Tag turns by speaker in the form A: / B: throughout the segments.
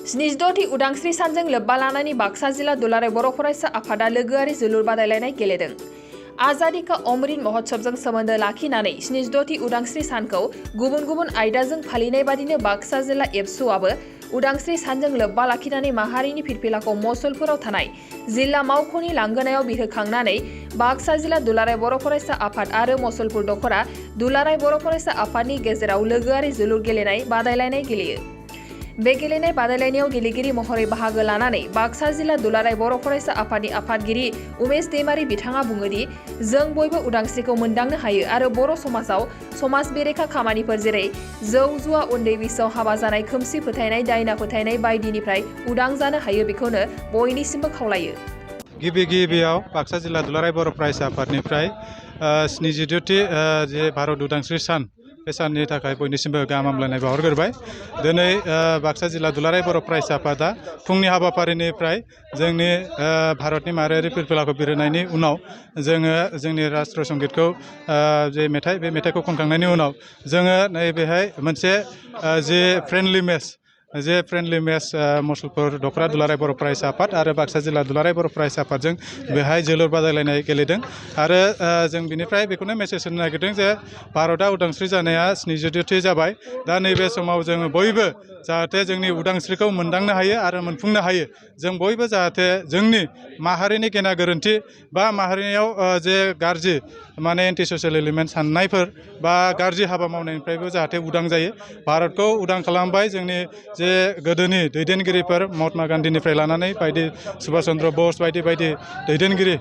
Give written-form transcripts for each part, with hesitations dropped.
A: 76थि उदांस्रि सानजों लोब्बा लानानै बाक्सा जिल्ला दुलाराय बर' फरायसा आफादा लोगोआरि जोलुर बादायलायनाय गेलेदों। आजादी का अमृत महोत्सवजों सोमोन्दो लाखिनानै 76थि उदांस्रि सानखौ गुबुन गुबुन आयदाजों फालिनाय बादिनो बाक्सा जिल्ला एबसुआबो उदांस्रि सानजों लोब्बा लाखिनानै माहारिनि फिरफिलाखौ मसलपुराव थानाय जिल्ला मावख'नि लांगोनायाव बिरहोखांनानै बाक्सा जिल्ला दुलाराय बर' फरायसा आफाद आरो मसलपुर दखरा दुलाराय बर' फरायसा आफादनि गेजेराव लोगोआरि जोलुर गेलेनाय बादायलायनाय गेलेयो। बे गेलेनाय बादायलायनायाव गेलेगिरि महरै बाहागो लानानै बाक्सा जिल्ला दुलाराय बर' फरायसा आफादनि आफादगिरि उमेश दैमारी बिथाङा बुङोदि जों बयबो उदांस्रिखौ मोनदांनो हायो आरो बर' समाजाव समाज बेरेखा खामानिफोर जेरै जौ जुवा उन्दै बैसोआव हाबा जानाय खोमसि फोथायनाय दायना फोथायनाय बायदिनिफ्राय उदां जानो हायो बेखौनो बयनिसिमबो खावलायो।
B: गिबियाव बाक्सा जिल्ला दुलाराय बर' फरायसा आफादनिफ्राय 76थि जे भारत उदांस्रि सान बे साननि थाखाय बयनिसिमबो गाहाम हामलायनाय बावहरग्रोबाय। दिनै बाक्सा जिल्ला दुलाराय बर' फरायसा आफादा फुंनि हाबाफारिनिफ्राय जोंनि भारतनि माहारियारि फिरफिलाखौ बिरहोनायनि उनाव जोङो जोंनि राष्ट्र संगीतखौ जे मेथाइ बे मेथाइखौ खनखांनायनि उनाव जोङो नैबेहाय मोनसे जे फ्रेन्डलि मेच मसलपुर दखरा दुलाराय बर' फरायसा आफाद आरो बाक्सा जिल्ला दुलाराय बर' फरायसा आफादजों बेहाय जोलुर बादायलायनाय गेलेदों आरो जों बिनिफ्राय बेखौनो मेसेज होनो नागिरदों जे भारतआ उदांस्रि जानाया 76थि जाबाय। दा नैबे समाव जोङो बयबो जाहाथे जोंनि उदांस्रिखौ मोनदांनो हायो आरो मोनफुंनो हायो। जों बयबो जाहाथे जोंनि माहारिनि गेना गोरोन्थि बा माहारियाव जे गाज्रि माने एन्टि ससियेल एलिमेन्ट साननायफोर बा गाज्रि हाबा मावनायनिफ्रायबो जाहाथे उदां जायो। भारतखौ उदां खालामबाय जोंनि जे गोदोनि दैदेनगिरिफोर महात्मा गान्धीनिफ्राय लानानै बायदि सुभाष चन्द्र बस बायदि दैदेनगिरि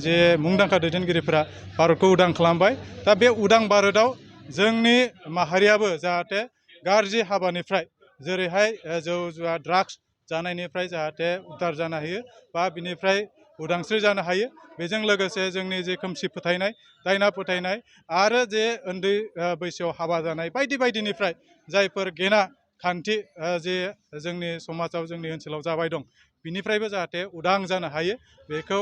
B: जे मुंदांखा दैदेनगिरिफोरा भारतखौ उदां खालामबाय। दा बे उदां भारतआव जोंनि माहारियाबो जाहाथे गाज्रि हाबानिफ्राय जेरैहाय जौ जुवा ड्राग्स जानायनिफ्राय जाहाथे उदार जानो हायो बा बिनिफ्राय उदांस्रि जानो हायो। बेजों लोगोसे जोंनि जे खोमसि फोथायनाय दायना फोथायनाय आरो जे उन्दै बैसोआव हाबा जानाय बायदिनिफ्राय जायफोर गेना खान्थि जे जोंनि समाजाव जोंनि ओनसोलाव जाबाय दं बिनिफ्रायबो जाहाथे उदां जानो हायो बेखौ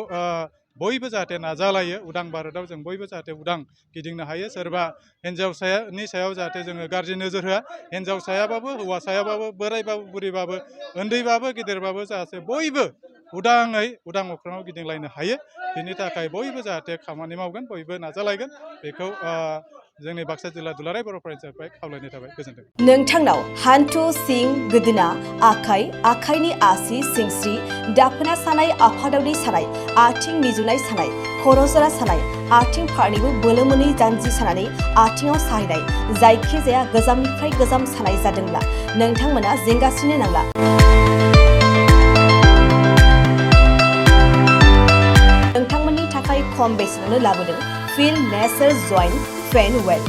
B: बयबो जाहाथे नाजालायो। उदां भारतआव जों बयबो जाहाथे उदां गिदिंनो हायो। सोरबा हिन्जावसानि सायाव जाहाथे जोङो गाज्रि नोजोर होआ। हिन्जावसायाबाबो हौवासायाबाबो बोरायबाबो बुरैबाबो उन्दैबाबो गिदिरबाबो जाहाथे बयबो उदाङै उदां अख्राङाव गिदिंलायनो हायो। बिनि थाखाय बयबो जाहाथे खामानि मावगोन बयबो नाजालायगोन बेखौ जोंनि बाक्सा जिल्ला दुलाराय बर' फरायसानिफ्राय खावलायनाय थाबाय। गोजोन्थों।
C: नोंथांनाव हान्थु सिं गोदोना आखाइनि आसि सिंस्रि दाफोना सानाय आफादावनि सानाय आथिं मिजुनाय सानाय खर' जरा सानाय आथिं फारनैबो बोलो मोनै जानजि सानानै आथिङाव साहैनाय जायखिजाया गोजामनिफ्राय गोजाम सानाय जादोंब्ला नोंथांमोना जिंगासिनो नांला। नोंथांमोननि थाखाय खम बेसेनावनो लाबोदों फिल नेचार जइन्ट पेन वेल।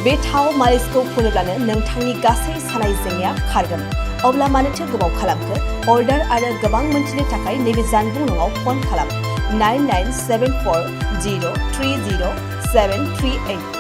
C: बे थाव मालिसखौ फुनोब्लानो नोंथांनि गासै सानाय जेंनाया खारगोन। अब्ला मानोथो गोबाव खालामखो? अर्डार आरो गोबां मोनथिनो थाखाय नैबे जानबुं नङाव फन खालाम 9974030738।